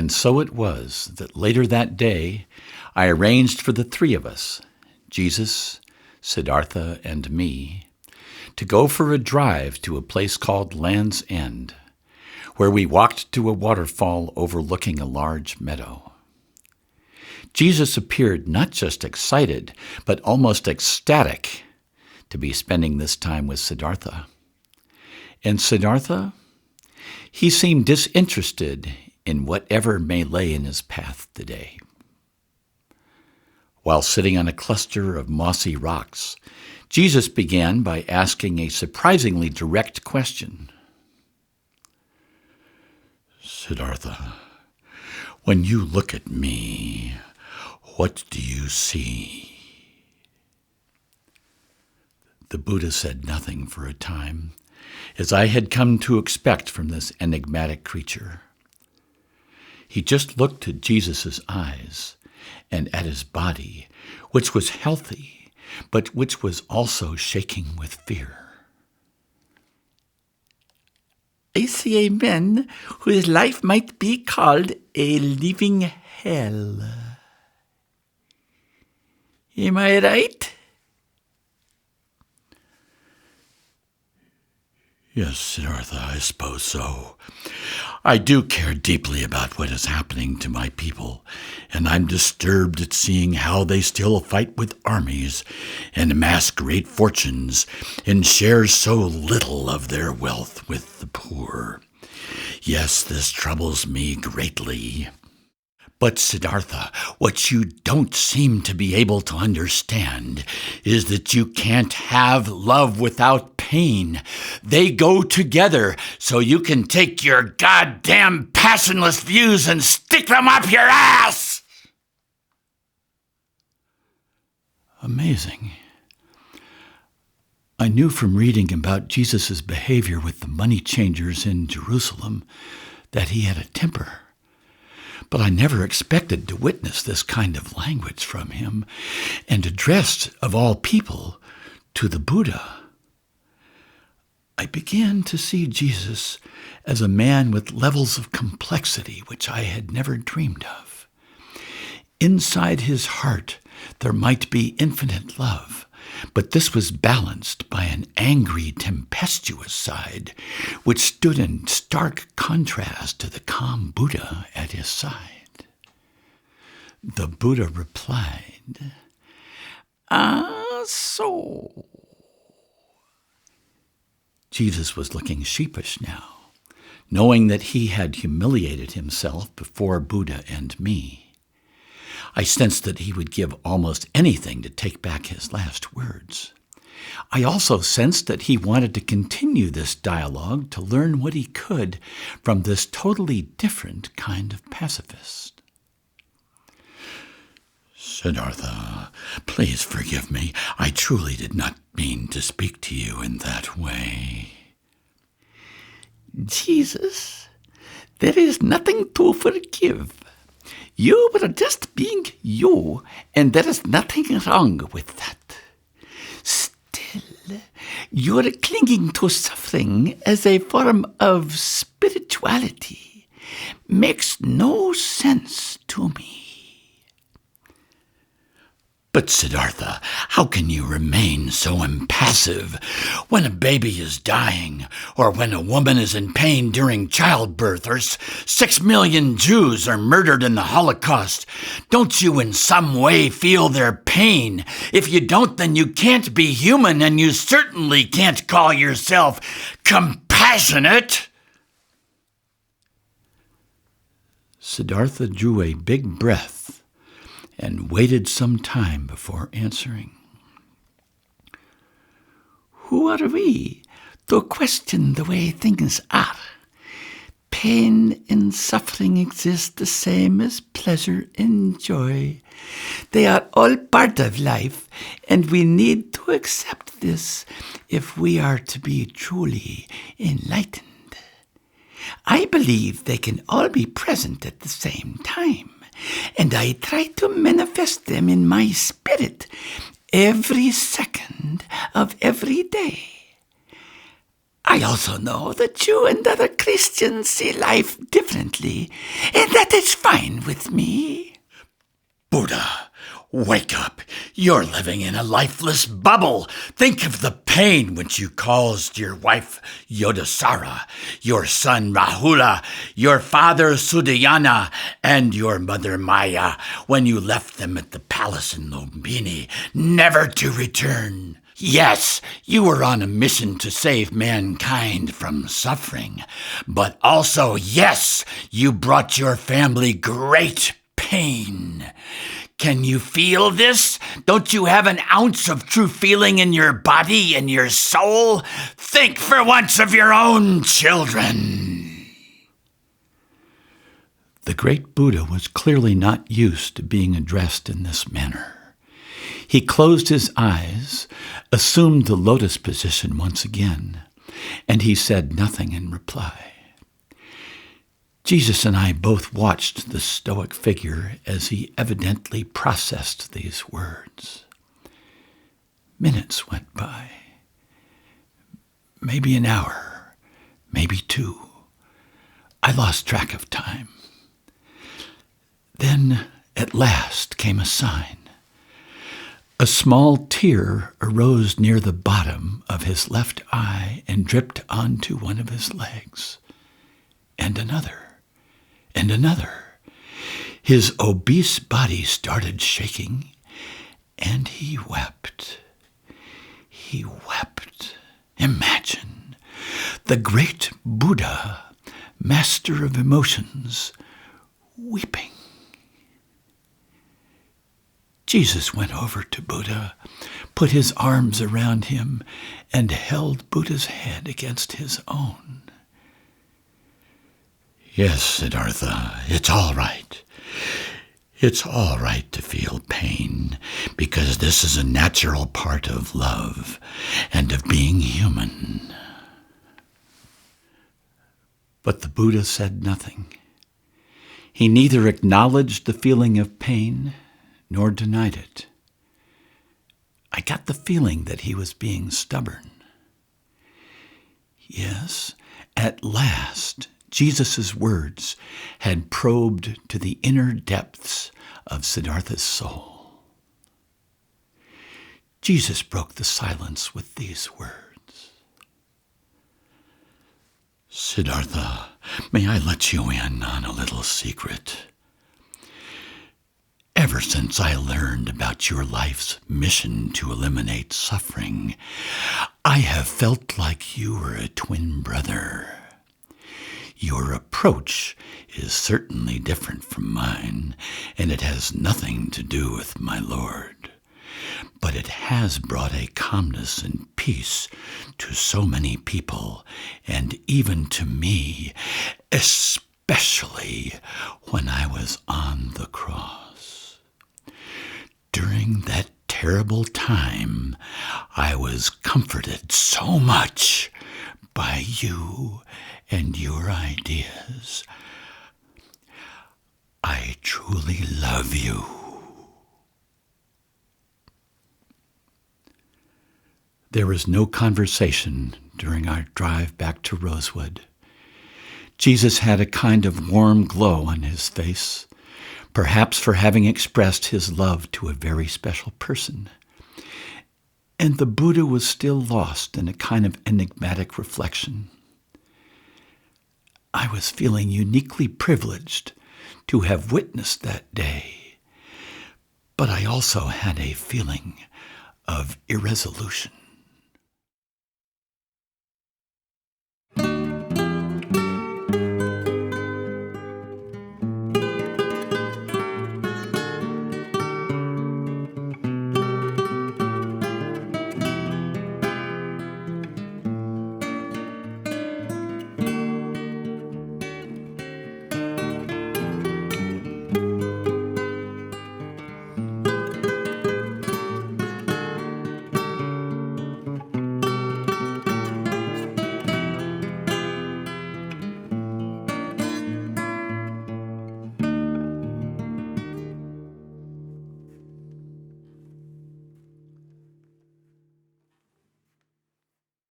And so it was that later that day, I arranged for the three of us, Jesus, Siddhartha, and me, to go for a drive to a place called Land's End, where we walked to a waterfall overlooking a large meadow. Jesus appeared not just excited, but almost ecstatic to be spending this time with Siddhartha. And Siddhartha, he seemed disinterested in whatever may lay in his path today. While sitting on a cluster of mossy rocks, Jesus began by asking a surprisingly direct question. Siddhartha, when you look at me, what do you see? The Buddha said nothing for a time, as I had come to expect from this enigmatic creature. He just looked at Jesus' eyes and at his body, which was healthy, but which was also shaking with fear. I see a man whose life might be called a living hell. Am I right? Yes, Siddhartha, I suppose so. I do care deeply about what is happening to my people, and I'm disturbed at seeing how they still fight with armies and amass great fortunes and share so little of their wealth with the poor. Yes, this troubles me greatly. But Siddhartha, what you don't seem to be able to understand is that you can't have love without pain. They go together, so you can take your goddamn passionless views and stick them up your ass! Amazing. I knew from reading about Jesus' behavior with the money changers in Jerusalem that he had a temper. But I never expected to witness this kind of language from him, and addressed, of all people, to the Buddha. I began to see Jesus as a man with levels of complexity which I had never dreamed of. Inside his heart, there might be infinite love, but this was balanced by an angry, tempestuous side, which stood in stark contrast to the calm Buddha at his side. The Buddha replied, so. Jesus was looking sheepish now, knowing that he had humiliated himself before Buddha and me. I sensed that he would give almost anything to take back his last words. I also sensed that he wanted to continue this dialogue to learn what he could from this totally different kind of pacifist. Siddhartha, please forgive me. I truly did not mean to speak to you in that way. Jesus, there is nothing to forgive. You were just being you, and there is nothing wrong with that. Still, you're clinging to suffering as a form of spirituality. Makes no sense to me. But Siddhartha, how can you remain so impassive when a baby is dying, or when a woman is in pain during childbirth, or 6 million Jews are murdered in the Holocaust? Don't you in some way feel their pain? If you don't, then you can't be human, and you certainly can't call yourself compassionate. Siddhartha drew a big breath and waited some time before answering. Who are we to question the way things are? Pain and suffering exist the same as pleasure and joy. They are all part of life, and we need to accept this if we are to be truly enlightened. I believe they can all be present at the same time, and I try to manifest them in my spirit every second of every day. I also know that you and other Christians see life differently, and that is fine with me. Buddha, wake up. You're living in a lifeless bubble. Think of the pain which you caused your wife Yodasara, your son Rahula, your father Sudayana, and your mother Maya when you left them at the palace in Lumbini, never to return. Yes, you were on a mission to save mankind from suffering, but also, yes, you brought your family great pain. Can you feel this? Don't you have an ounce of true feeling in your body and your soul? Think for once of your own children. The great Buddha was clearly not used to being addressed in this manner. He closed his eyes, assumed the lotus position once again, and he said nothing in reply. Jesus and I both watched the stoic figure as he evidently processed these words. Minutes went by. Maybe an hour, maybe 2. I lost track of time. Then, at last, came a sign. A small tear arose near the bottom of his left eye and dripped onto one of his legs. And another, and another. His obese body started shaking, and he wept. He wept. Imagine, the great Buddha, master of emotions, weeping. Jesus went over to Buddha, put his arms around him, and held Buddha's head against his own. Yes, Siddhartha, it's all right. It's all right to feel pain, because this is a natural part of love and of being human. But the Buddha said nothing. He neither acknowledged the feeling of pain nor denied it. I got the feeling that he was being stubborn. Yes, at last, Jesus' words had probed to the inner depths of Siddhartha's soul. Jesus broke the silence with these words. Siddhartha, may I let you in on a little secret? Ever since I learned about your life's mission to eliminate suffering, I have felt like you were a twin brother. Your approach is certainly different from mine, and it has nothing to do with my Lord. But it has brought a calmness and peace to so many people, and even to me, especially when I was on the cross. During that terrible time, I was comforted so much by you and your ideas. I truly love you. There was no conversation during our drive back to Rosewood. Jesus had a kind of warm glow on his face, perhaps for having expressed his love to a very special person. And the Buddha was still lost in a kind of enigmatic reflection. I was feeling uniquely privileged to have witnessed that day, but I also had a feeling of irresolution.